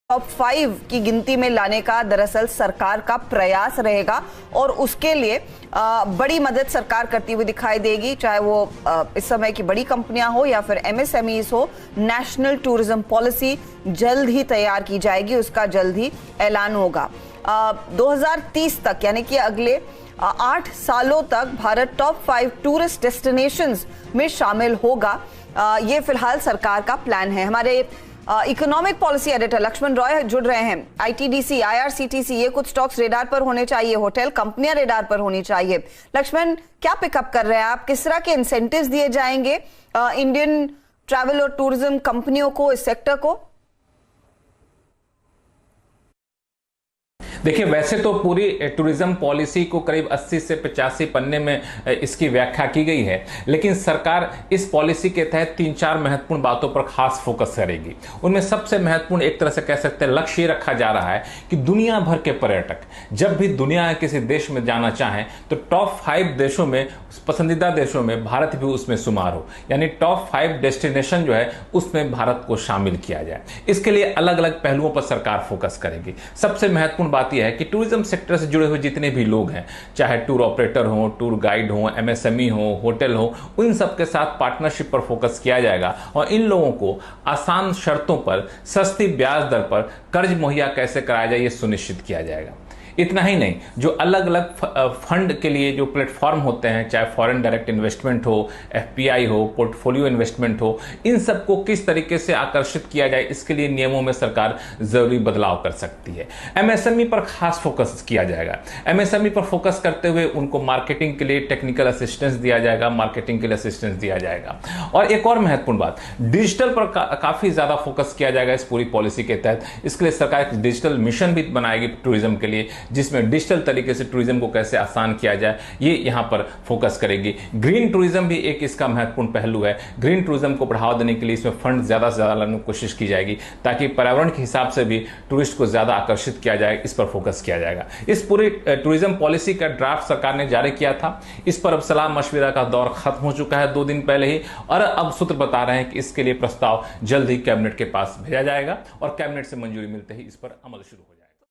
Top 5 की गिनती में लाने का दरअसल सरकार का प्रयास रहेगा और उसके लिए बड़ी मदद सरकार करती हुई दिखाई देगी, चाहे वो इस समय की बड़ी कंपनियां हो या फिर एमएसएमईज हो। नेशनल टूरिज्म पॉलिसी जल्द ही तैयार की जाएगी, उसका जल्द ही ऐलान होगा। 2030 तक यानी कि अगले 8 सालों तक भारत टॉप 5 टूरिस्ट डेस्टिनेशंस में शामिल होगा। ये फिलहाल सरकार का प्लान है। हमारे economic policy editor Lakshman Roy जुड़ रहे हैं। आईटीडीसी, आईआरसीटीसी, ये कुछ स्टॉक्स रेडार पर होने चाहिए, होटल कंपनियां रेडार पर होनी चाहिए। लक्ष्मण, क्या पिकअप कर रहे हैं आप? किस तरह के इंसेंटिव्स दिए जाएंगे इंडियन ट्रैवल और टूरिज्म कंपनियों को, इस सेक्टर को? देखिए, वैसे तो पूरी टूरिज्म पॉलिसी को करीब 80 से 85 पन्ने में इसकी व्याख्या की गई है, लेकिन सरकार इस पॉलिसी के तहत 3-4 महत्वपूर्ण बातों पर खास फोकस करेगी। उनमें सबसे महत्वपूर्ण, एक तरह से कह सकते हैं, लक्ष्य ये रखा जा रहा है कि दुनिया भर के पर्यटक जब भी दुनिया के किसी देश में जाना चाहें तो टॉप 5 देशों में, पसंदीदा देशों में भारत भी उसमें शुमार हो, यानी टॉप 5 डेस्टिनेशन जो है उसमें भारत को शामिल किया जाए। इसके लिए अलग अलग पहलुओं पर सरकार फोकस करेगी। सबसे महत्वपूर्ण बात यह है कि टूरिज्म सेक्टर से जुड़े हुए जितने भी लोग हैं, चाहे टूर ऑपरेटर हो, टूर गाइड हो, एमएसएमई हो, होटल हो, उन सबके साथ पार्टनरशिप पर फोकस किया जाएगा और इन लोगों को आसान शर्तों पर, सस्ती ब्याज दर पर कर्ज मुहैया कैसे कराया जाए ये सुनिश्चित किया जाएगा। इतना ही नहीं, जो अलग अलग फंड के लिए जो प्लेटफॉर्म होते हैं, चाहे फॉरेन डायरेक्ट इन्वेस्टमेंट हो, एफपीआई हो, पोर्टफोलियो इन्वेस्टमेंट हो, इन सबको किस तरीके से आकर्षित किया जाए, इसके लिए नियमों में सरकार जरूरी बदलाव कर सकती है। एमएसएमई पर खास फोकस किया जाएगा। एमएसएमई पर फोकस करते हुए उनको मार्केटिंग के लिए टेक्निकल असिस्टेंस दिया जाएगा, मार्केटिंग के लिए असिस्टेंस दिया जाएगा। और एक और महत्वपूर्ण बात, डिजिटल पर काफी ज्यादा फोकस किया जाएगा इस पूरी पॉलिसी के तहत। इसके लिए सरकार एक डिजिटल मिशन भी बनाएगी टूरिज्म के लिए, जिसमें डिजिटल तरीके से टूरिज्म को कैसे आसान किया जाए ये यहां पर फोकस करेगी। ग्रीन टूरिज्म भी एक इसका महत्वपूर्ण पहलू है। ग्रीन टूरिज्म को बढ़ावा देने के लिए इसमें फंड ज्यादा से ज्यादा लाने की कोशिश की जाएगी, ताकि पर्यावरण के हिसाब से भी टूरिस्ट को ज्यादा आकर्षित किया जाए, इस पर फोकस किया जाएगा। इस पूरी टूरिज्म पॉलिसी का ड्राफ्ट सरकार ने जारी किया था। इस पर अब सलाह मशविरा का दौर खत्म हो चुका है 2 दिन पहले ही, और अब सूत्र बता रहे हैं कि इसके लिए प्रस्ताव जल्द ही कैबिनेट के पास भेजा जाएगा और कैबिनेट से मंजूरी मिलते ही इस पर अमल शुरू हो जाएगा।